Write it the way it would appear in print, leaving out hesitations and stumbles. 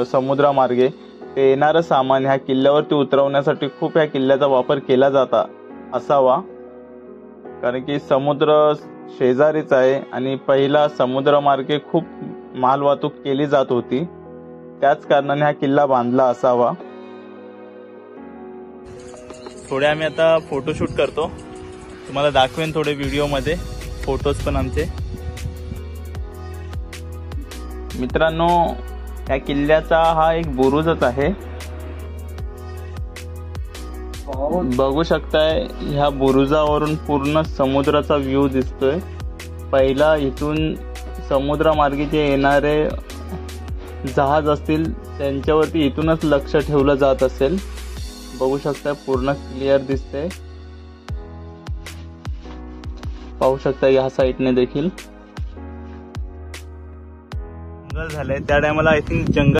समुद्रामार्गे, ते येणारं सामान ह्या किल्ल्यावरती उतरवण्यासाठी खूप ह्या किल्ल्याचा वापर केला जाता असावा, कारण की समुद्र शेजारीच आहे आणि पहिला समुद्रमार्गे खूप माल वाहतूक केली जात होती, त्याच कारणाने हा किल्ला बांधला असावा। थोडे आम्ही आता फोटोशूट करतो, तुम्हाला दाखवेन थोडे व्हिडिओमध्ये फोटोज पण आमचे। मित्रांनो, या किल्ल्याचा हा एक बुरुजच आहे, बघू शकताय ह्या बुरुजावरून पूर्ण समुद्राचा व्ह्यू दिसतोय। पहिला इथून समुद्रामार्गे जे येणारे जहाज असतील त्यांच्यावरती इथूनच लक्ष ठेवलं जात असेल। बघू शकता पूर्ण क्लिअर दिसते, पाहू शकता या साईडने देखील जंगल झालंय। त्या टायमाला आय थिंक जंगल